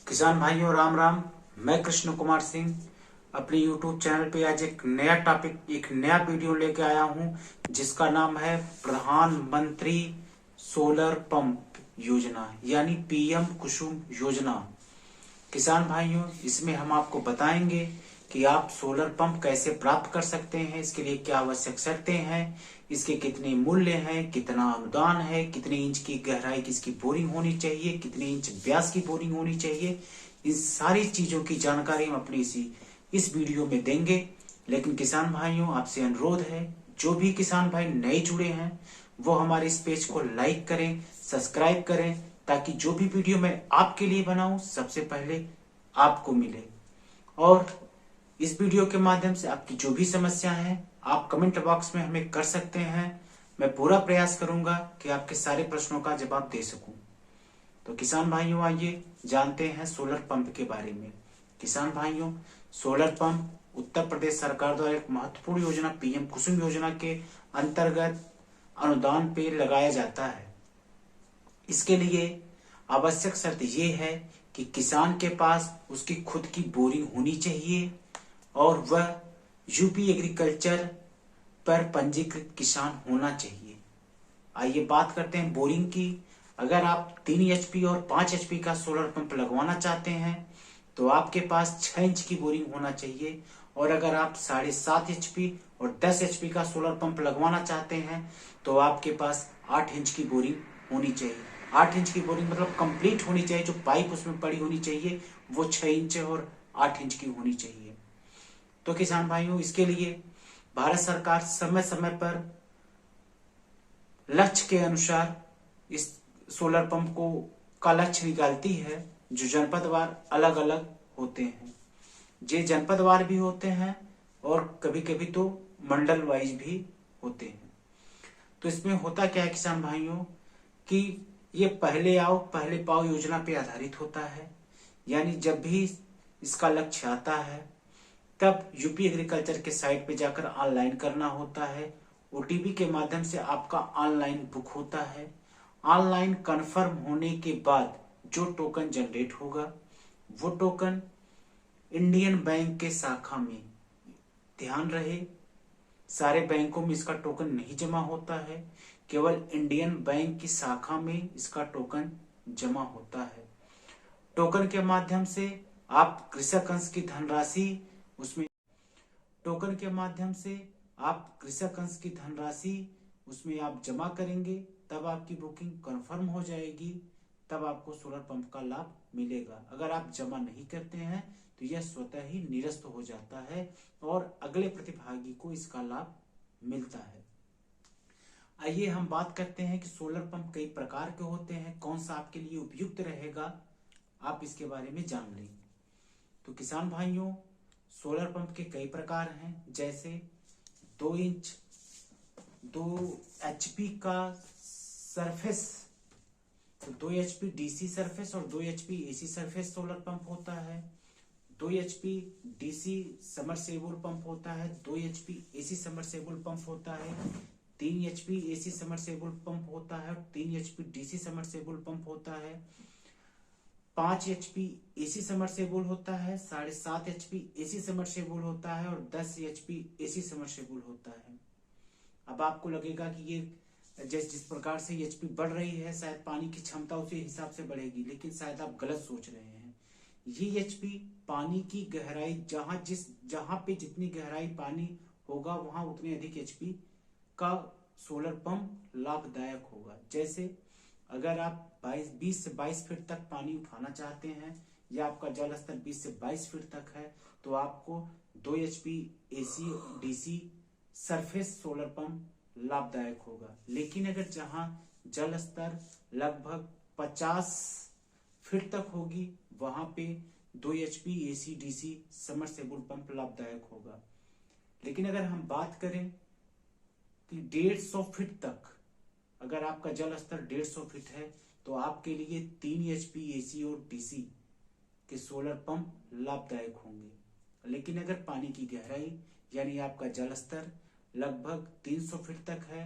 किसान भाइयों राम राम। मैं कृष्ण कुमार सिंह अपने YouTube चैनल पे आज एक नया टॉपिक एक नया वीडियो लेके आया हूं, जिसका नाम है प्रधानमंत्री सोलर पंप योजना यानी पीएम कुसुम योजना। किसान भाइयों, इसमें हम आपको बताएंगे कि आप सोलर पंप कैसे प्राप्त कर सकते हैं, इसके लिए क्या आवश्यक शर्तें हैं, इसके कितने मूल्य हैं, कितना अनुदान है, कितने इंच की गहराई की इसकी बोरिंग होनी चाहिए, कितने इंच व्यास की बोरिंग होनी चाहिए। इन सारी चीजों की जानकारी हम अपनी इस वीडियो में देंगे। लेकिन किसान भाइयों, आपसे अनुरोध है, जो भी किसान भाई नए जुड़े हैं वो हमारे इस पेज को लाइक करें, सब्सक्राइब करें, ताकि जो भी वीडियो मैं आपके लिए बनाऊं सबसे पहले आपको मिले। और इस वीडियो के माध्यम से आपकी जो भी समस्या है आप कमेंट बॉक्स में हमें कर सकते हैं। मैं पूरा प्रयास करूंगा कि आपके सारे प्रश्नों का जवाब दे सकूं। तो किसान भाइयों, आइए जानते हैं सोलर पंप के बारे में। किसान भाइयों, सोलर पंप उत्तर प्रदेश सरकार द्वारा एक महत्वपूर्ण योजना पीएम कुसुम योजना के अंतर्गत अनुदान पे लगाया जाता है। इसके लिए आवश्यक शर्त ये है कि किसान के पास उसकी खुद की बोरिंग होनी चाहिए और वह यूपी एग्रीकल्चर पर पंजीकृत किसान होना चाहिए। आइए बात करते हैं बोरिंग की। अगर आप 3 HP और 5 HP का सोलर पंप लगवाना चाहते हैं तो आपके पास 6 इंच की बोरिंग होना चाहिए। और अगर आप 7.5 HP और 10 HP का सोलर पंप लगवाना चाहते हैं तो आपके पास 8 इंच की बोरिंग होनी चाहिए। 8 इंच की बोरिंग मतलब कंप्लीट होनी चाहिए, जो पाइप उसमें पड़ी होनी चाहिए वो 6 इंच और 8 इंच की होनी चाहिए। तो किसान भाइयों, इसके लिए भारत सरकार समय समय पर लक्ष्य के अनुसार इस सोलर पंप को का लक्ष्य निकालती है, जो जनपदवार अलग अलग होते हैं। ये जनपदवार भी होते हैं और कभी कभी तो मंडल वाइज भी होते हैं। तो इसमें होता क्या है किसान भाइयों कि ये पहले आओ पहले पाओ योजना पे आधारित होता है। यानी जब भी इसका लक्ष्य आता है तब यूपी एग्रीकल्चर के साइट पे जाकर ऑनलाइन करना होता है। ओटीपी के माध्यम से आपका ऑनलाइन बुक होता है। ऑनलाइन कंफर्म होने के बाद जो टोकन जनरेट होगा वो टोकन इंडियन बैंक के शाखा में, ध्यान रहे, सारे बैंकों में इसका टोकन नहीं जमा होता है, केवल इंडियन बैंक की शाखा में इसका टोकन जमा होता है। टोकन के माध्यम से आप कृषक अंश की धनराशि उसमें टोकन के माध्यम से आप कृषक अंश की धनराशि उसमें आप जमा करेंगे, तब आपकी बुकिंग कंफर्म हो जाएगी, तब आपको सोलर पंप का लाभ मिलेगा। अगर आप जमा नहीं करते हैं तो यह स्वतः ही निरस्त हो जाता है और अगले प्रतिभागी को इसका लाभ मिलता है। आइए हम बात करते हैं कि सोलर पंप कई प्रकार के होते हैं, कौन सा आपके लिए उपयुक्त रहेगा, आप इसके बारे में जान लें। तो किसान भाइयों, सोलर पंप के कई प्रकार हैं, जैसे 2 इंच 2 HP का सरफेस, तो 2 HP DC सरफेस और 2 HP AC surface solar pump होता है। 2 HP DC समरसेबुल पंप होता है। 2 HP AC समरसेबुल पंप होता है। 3 HP AC समरसेबुल पंप होता है। 3 HP DC समरसेबुल पंप होता है। 5 HP AC समरसेबुल होता है। 7.5 HP AC समरसेबुल होता है और 10 HP AC समरसेबुल होता है। अब आपको लगेगा कि ये जिस प्रकार से एचपी बढ़ रही है शायद पानी की क्षमता उसी हिसाब से बढ़ेगी, लेकिन शायद आप गलत सोच रहे हैं। ये एचपी पानी की गहराई जहां पे जितनी गहराई पानी होगा वहां उतने अधिक एचपी का सोलर पंप लाभदायक होगा। जैसे अगर आप 20 से 22 फीट तक पानी उठाना चाहते हैं या आपका जल स्तर 20 से 22 फीट तक है तो आपको 2 HP AC DC surface solar pump लाभदायक होगा। लेकिन अगर जहां जल स्तर लगभग 50 फीट तक होगी वहां पे 2 HP AC DC submersible pump लाभदायक होगा। लेकिन अगर हम बात करें कि 150 फीट तक, अगर आपका जल स्तर 150 फीट है तो आपके लिए 3 HP AC और DC के सोलर पंप लाभदायक होंगे। लेकिन अगर पानी की गहराई यानी आपका जल स्तर लगभग 300 फीट तक है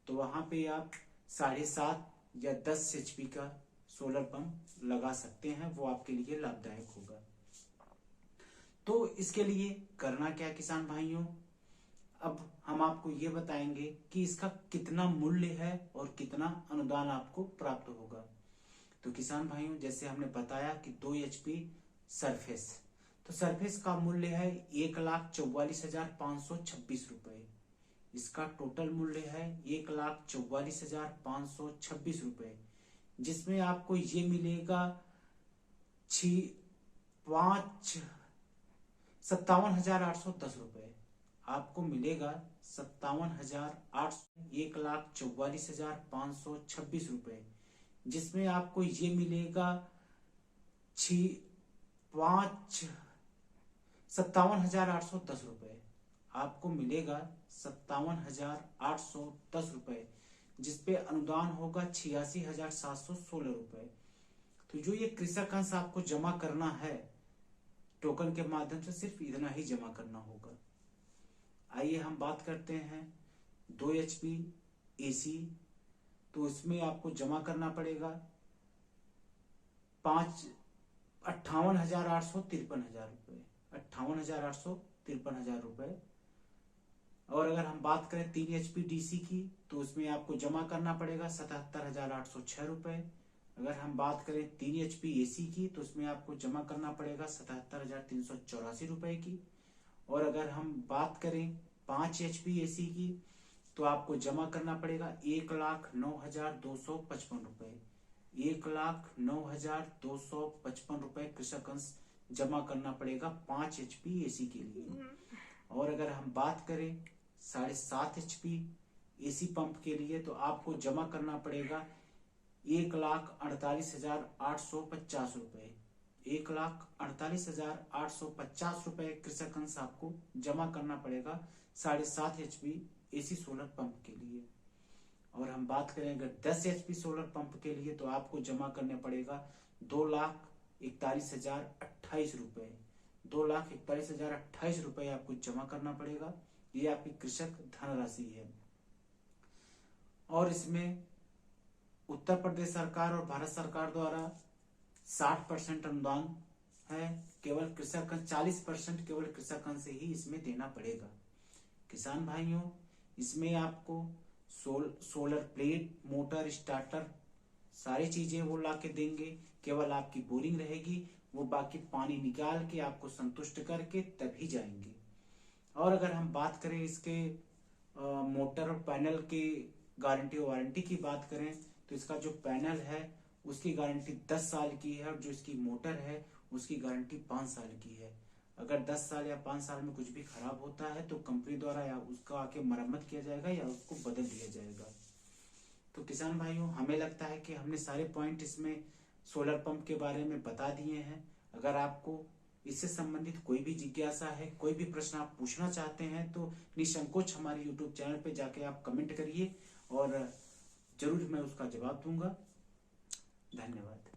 तो वहां पे आप 7.5 या 10 HP का सोलर पंप लगा सकते हैं, वो आपके लिए लाभदायक होगा। तो इसके लिए करना क्या किसान भाइयों, अब हम आपको ये बताएंगे कि इसका कितना मूल्य है और कितना अनुदान आपको प्राप्त होगा। तो किसान भाइयों, जैसे हमने बताया कि 2 HP सरफेस, तो सरफेस का मूल्य है 1,44,526 रुपए। इसका टोटल मूल्य है 1,44,526 रुपए, जिसमें आपको ये मिलेगा 57,810 रुपए। आपको मिलेगा 1,44,526 रुपए, जिसमें आपको ये मिलेगा 57,810 रुपए। आपको मिलेगा 57,810 रुपए, जिसपे अनुदान होगा 86,716 रुपए। तो जो ये कृषक अंश आपको जमा करना है टोकन के माध्यम से, सिर्फ इतना ही जमा करना होगा। आइए हम बात करते हैं 2 HP AC। तो इसमें आपको जमा करना पड़ेगा 58,853 रुपए, 58,853 रुपए। और अगर हम बात करें 3 HP DC की, तो उसमें आपको जमा करना पड़ेगा 77,806 रुपए। अगर हम बात करें 3 HP AC की, तो उसमें आपको जमा करना पड़ेगा 77,384 रुपए की। और अगर हम बात करें 5 HP AC की, तो आपको जमा करना पड़ेगा 1,09,255 रुपए। 1,09,255 रुपए कृषक अंश जमा करना पड़ेगा 5 HP AC के लिए। और अगर हम बात करें 7.5 HP AC पंप के लिए, तो आपको जमा करना पड़ेगा 1,48,850 रुपए। 1,48,850 रुपए कृषक अंश आपको जमा करना पड़ेगा 7.5 HP AC सोलर पंप के लिए। और हम बात करें अगर 10 HP सोलर पंप के लिए, तो आपको जमा करने पड़ेगा 2,41,028 रुपए। 2,41,028 रुपए आपको जमा करना पड़ेगा। ये आपकी कृषक धनराशि है। और इसमें उत्तर प्रदेश सरकार और भारत सरकार द्वारा 60% अनुदान है। केवल कृषक 40% केवल कृषक से ही इसमें देना पड़ेगा। किसान भाइयों, इसमें आपको सोलर प्लेट, मोटर, स्टार्टर, सारी चीजें वो ला के देंगे। केवल आपकी बोरिंग रहेगी, वो बाकी पानी निकाल के आपको संतुष्ट करके तभी जाएंगे। और अगर हम बात करें इसके मोटर और पैनल की गारंटी वारंटी की बात करें, तो इसका जो पैनल है उसकी गारंटी 10 साल की है, और जो इसकी मोटर है उसकी गारंटी 5 साल की है। अगर 10 साल या 5 साल में कुछ भी खराब होता है तो कंपनी द्वारा या उसका आके मरम्मत किया जाएगा या उसको बदल दिया जाएगा। तो किसान भाइयों, हमें लगता है कि हमने सारे पॉइंट इसमें सोलर पंप के बारे में बता दिए हैं। अगर आपको इससे संबंधित कोई भी जिज्ञासा है, कोई भी प्रश्न आप पूछना चाहते हैं, तो निसंकोच हमारे YouTube चैनल पे जाके आप कमेंट करिए और जरूर मैं उसका जवाब दूंगा। धन्यवाद।